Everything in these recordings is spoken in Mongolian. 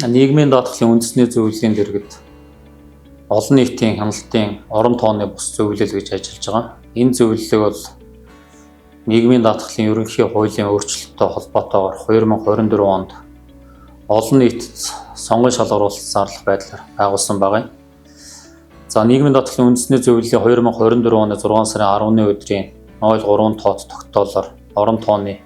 нийгмийн даатгалын үндэсний зөвлөлийн дэргэд олон нийтийн хяналтын орон тооны бус зөвлөл гэж ажиллаж байгаа. Энэ зөвлөлийг бол нийгмийн даатгалын ерөнхий хуулийн өөрчлөлттэй холбоотойгоор 2024 онд олон нийтэд сонгон шалгаруулалт зарлах байдлаар байгуулсан байгаа. За нийгмийн даатгалын үндэсний зөвлөлийн 2024 оны 6 сарын 10-ны өдрийн 03 тоот тогтоолоор орон тооны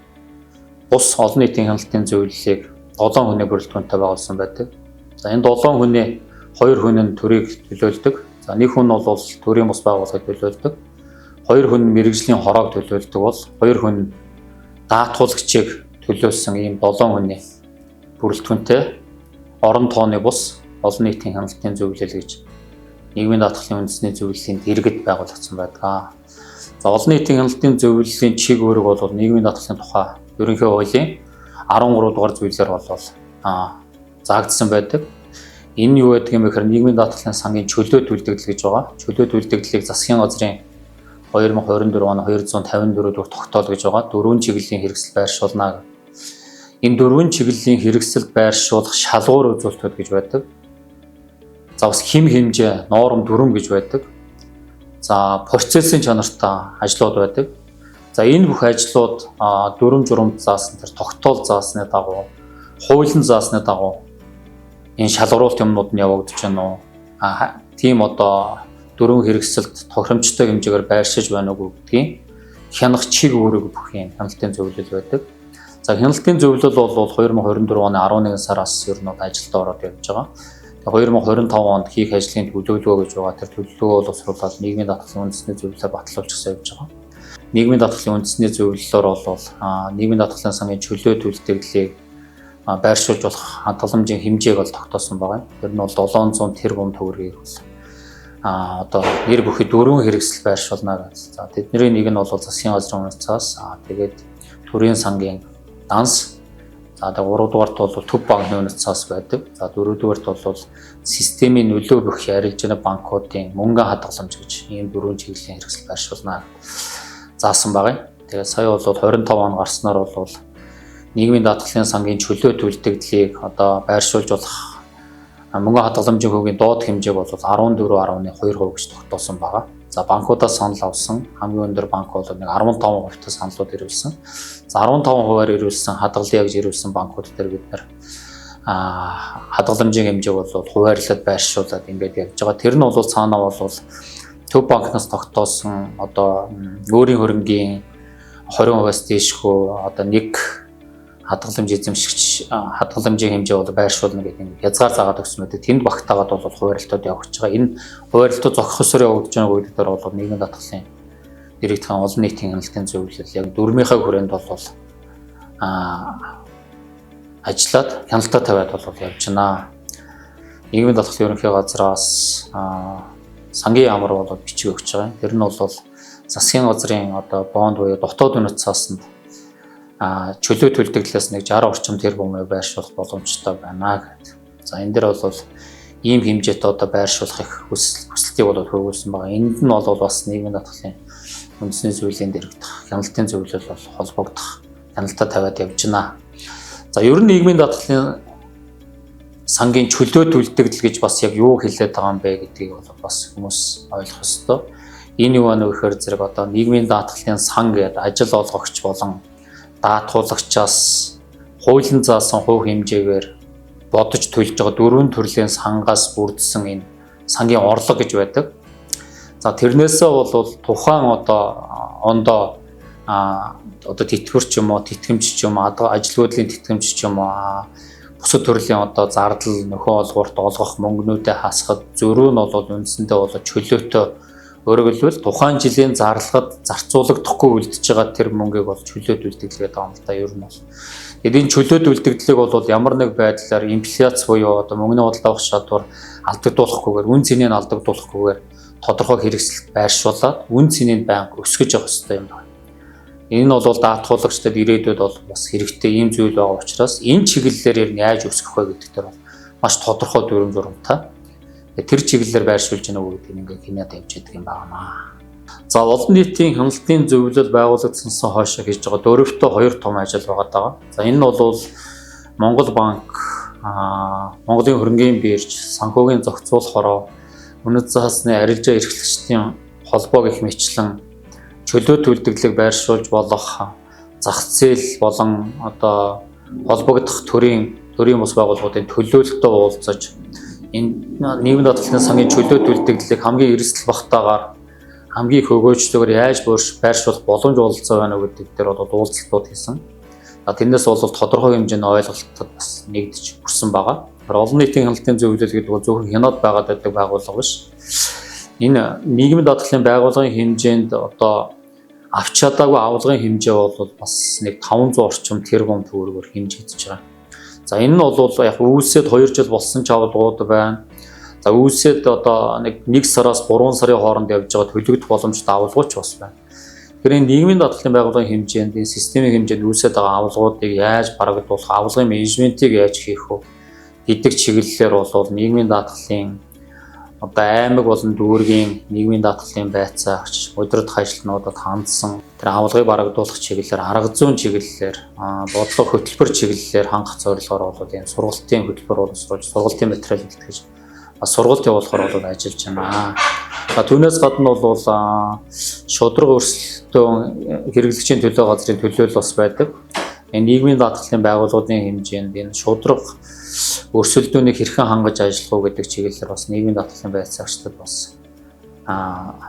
бус олон нийтийн хяналтын зөвлөлийг 7 хүний бүрэлдэхүүнтэй байгуулсан байдаг. За энэ 7 хүний 2 хүн нь төрийг төлөөлдөг. За нэг хүн бол төрийн бус байгууллагыг төлөөлдөг. 2 хүн мэрэгжлийн хороог төлөөлдөг бол 2 хүн даатгуулагчийг төлөөлсөн ийм 7 хүний бүрэлдэхүүнтэй орон тооны бус олон нийтийн хяналтын зөвлөл гэж нийгмийн даатгалын үндэсний зөвлөлийн дэргэд байгуулагдсан байдаг. За олон нийтийн хяналтын зөвлөлийн чиг үүрэг бол нийгмийн даатгалын тухай ерөнхий хуулийн 13 дугаар зүйлээр заагдсан байдаг. Энэ юу гэдэг юм бэ гэхээр нийгмийн даатгалын сангийн чөлөөт үлдэгдэл гэж байгаа. Чөлөөт үлдэгдлийг засгийн газрын 2024 оны 254 дугаар тогтоол гэж байгаа. 4 чиглэлийн хэрэгсэл байршуулна. Энэ 4 чиглэлийн хэрэгсэл байршуулах шалгуур үзүүлэлтүүд гэж байдаг. За бас хэм хэмжээ, норм дүрм гэж байдаг. За процессын чанартай ажлууд байдаг. За энэ бүх ажлууд дүрм журамд заасан тэр тогтоол заасны дагуу, хуулийн заасны дагуу энэ шалгаруулалт юмнууд нь явагдаж байна уу? Тийм дөрвөн хэрэгсэлд тохиромжтой хэмжээгээр байршиж байна уу гэдгийг хянах чиг үүрэг бүх юм хяналтын зөвлөл байдаг. За хяналтын зөвлөл бол 2024 оны 11 сараас ер нь ажилд ороод явж байгаа. 2025 онд хийх ажлын төлөвлөгөө гэж байгаа. Тэр төлөвлөгөө боловсруулаад нийгмийн даатгалын үндэсний зөвлөлөө батлуулчихсан явж байгаа. Нийгмийн даатгалын үндэсний зөвлөлөөр бол нийгмийн даатгалын сангийн чөлөөт үлдэгдлийг байршуулж болох хадгаламжийн хэмжээг бол тогтоосон байгаа. Тэр нь бол 700 тэрбум төгрөгийг нэр бүхий 4 хэрэгсэл байршуулна гэж. За тэдний нэг нь бол засгийн газрын үнэцээс тэгээд төрийн сангийн данс. За 3 дугаарт бол төв банкны үнэцээс байдаг. За 4 дугаарт бол системийн нөлөө бүхий арилжааны банкуудын мөнгө хадгаламж гэж ийм 4 чиглэлийн хэрэгсэл байршуулна заасан байгаа. Тэгээд сая бол 25 он гарснаар бол нийгмийн даатгалын сангийн чөлөөт үлдэгдлийг байршуулж болох мөнгө хадгаламжийн хөвгийн доод хэмжээг бол 14.2% гэж тогтоосон байгаа. За банкудаас санал авсан хамгийн өндөр банк бол 15% саналууд ирүүлсэн. За 15%-аар ирүүлсэн хадгалан яаж ирүүлсэн банкуд дээр бид нэр хадгаламжийн хэмжээг бол хуваарлаад байршуулад ингээд явж байгаа. Тэр нь бол цаанаа бол төв банкнаас тогтоосон өөрийн хөрөнгийн 20%-аас дээшгүй нэг хадгаламж эзэмшигч хадгаламжийн хэмжээ бол байршуулна гэдэг хязгаар заагаад өгсөн байдаг. Тэнд багтаагаад бол хуваарлтууд явагдаж байгаа. Энэ хуваарлтууд зохисоор явагдаж байгаа үйлдэлээр бол нийгмийн даатгалын дэргэдийн олон нийтийн хяналтын зөвлөл яг 4-ийнхээ хүрээнд бол ажиллаад хяналтаа тавиад бол явж байна. Нийгмийн даатгалын ерөнхий газраас сангийн ямар бол бичиг өгч байгаа. Тэр нь бол засгийн газрын бонд буюу дотоод үнэт цаасанд чөлөөт үлдэгдлээс 60 орчим тэрбум байршуулах боломжтой байна гэдэг. За энэ дээр бол ийм хэмжээтэй байршуулах хүсэлтийг хөвгүүлсэн байгаа. Энд нь бол бас нийгмийн даатгалын үндэсний зөвлөлийн дэргэд хяналтын зөвлөл бол холбогдох хяналтаа тавиад явж байна. За ер нь нийгмийн даатгалын сангийн чөлөөт үлдэгдэл гэж бас яг юу хэлээд байгаа юм бэ гэдгийг бол бас хүмүүс ойлгох ёстой. Энэ юу вэ гэхээр зэрэг нийгмийн даатгалын сан гэдэг ажил олгогч болон даатгуулагчаас хуулийн заасан хувь хэмжээгээр бодож төлж байгаа 4 төрлийн сангаас бүрдсэн энэ сангийн орлого гэж байдаг. За тэрнээсээ бол тухайн ондоо тэтгэвэр ч юм уу, тэтгэмж ч юм уу, ажилгүйдлийн тэтгэмж ч юм уу, бусад төрлийн зардал нөхөө олгуурт олгох мөнгнүүдээ хасахад зөрүү нь бол үндсэндээ чөлөөтэй. Өөрөөр хэлбэл тухайн жилийн зарлагад зарцуулагдахгүй үлдэж байгаа тэр мөнгийг бол чөлөөт үлдэгдэл гэдэг юм л да ер нь бол. Тэгээд энэ чөлөөт үлдэгдлийг бол ямар нэг байдлаар инфляц буюу мөнгөний бодлого авах чадвар алдагдуулахгүйгээр, үн цэнийг алдагдуулахгүйгээр тодорхой хэрэгсэлд байршуулад үн цэнийг байнга өсгөж явах хэрэгтэй юм байна. Энэ нь бол даатгуулагчдад ирээдүйд бол бас хэрэгтэй ийм зүйл байгаа учраас энэ чиглэлээр яаж өсгөх вэ гэдэг дээр бол маш тодорхой дүрм журамтай. Тэр чиглэлээр байршуулж гэнэ үү гэдэг ингээд хийнээд явж байдаг юм байна. За олон нийтийн хяналтын зөвлөл байгуулагдсанаас хойш хийж байгаа дөрөвтөө 2 том ажил байгаа даа. За энэ нь бол Монгол банк, Монголын хөрөнгийн бирж, санхүүгийн зохицуулахороо, үнэт заасны арилжаа эрхлэгчдийн холбоо гэх мэтлэн чөлөө төлөвлөлийг байршуулж болох зах зээл болон одоо холбогдох төрийн бус байгууллагуудын төлөөлөлтөд уулзаж энэ нийгмийн даатгалын сангийн чөлөө төлөвлөлийг хамгийн эрсдэл багтаагаар хамгийн их өгөөжлөгөөр яаж байршуулах боломж олцоо байна гэдэг дээр бол уулзалтууд хийсэн. Тэрнээс бол тодорхой хэмжээний ойлголтод бас нэгдэж хүрсэн байгаа. Олон нийтийн хяналтын зөвлөл гэдэг бол зөвхөн хянаад байгаад байдаг байгууллага биш. Энэ нийгмийн даатгалын байгууллагын хэмжээнд одоо авч чадаагүй авалгын хэмжээ бол бас нэг 500 орчим тэрбум төгрөгөөр хэмжигдэж байгаа. За энэ нь бол яг үүсээд 2 жил болсон ч авалгууд байна. За үүсээд одоо нэг 1 сараас 3 сарын хооронд явж байгаа төлөгдөх боломжтой авалгууч бас байна. Тэгэхээр энэ нийгмийн даатгалын байгууллагын хэмжээнд, энэ системийн хэмжээнд үүсээд байгаа авалгуудыг яаж барагдуулах, авалгын менежментийг яаж хийх вэ гэдэг чиглэлээр бол нийгмийн даатгалын одоо аймаг болон дүүргийн нийгмийн даатгалын байцаагч, удирдах ажилтнуудад хандсан тэр авалгыг барагдуулах чиглэлээр, арга зүйн чиглэлээр, бодлого хөтөлбөр чиглэлээр хангах зорилгоор бол энэ сургалтын хөтөлбөр боловсруулж, сургалтын материал бэлтгэж сургалт явуулахаар бол ажиллаж байна. Түүнээс гадна бол шудраг өрсөлдөөн хэрэглэгчийн төлөө газрын төлөөлөл бас байдаг. Энэ нийгмийн даатгалын байгууллагын хэмжээнд энэ шудраг өрсөлдөөнийг хэрхэн хангаж ажиллах уу гэдэг чиглэлээр бас нийгмийн даатгалын байцаагчдад бас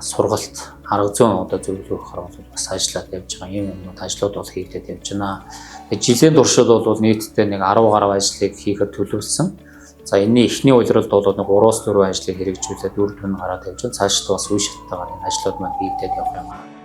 сургалт арга зүйн одоо зөвлөгөөхөр бол бас ажиллаад явж байгаа юм ажлууд бол хийгдээд явж байна. Жилийн туршид бол нийтдээ нэг 10 гаруй ажлыг хийхэд төлөвлөсөн. За энэний эхний улиралд бол нэг 3-4 ажлыг хэрэгжүүлээд үр дүн гараад явж байна. Цаашд бас үе шаттайгаар энэ ажлууд маань хийгдээд явах юм.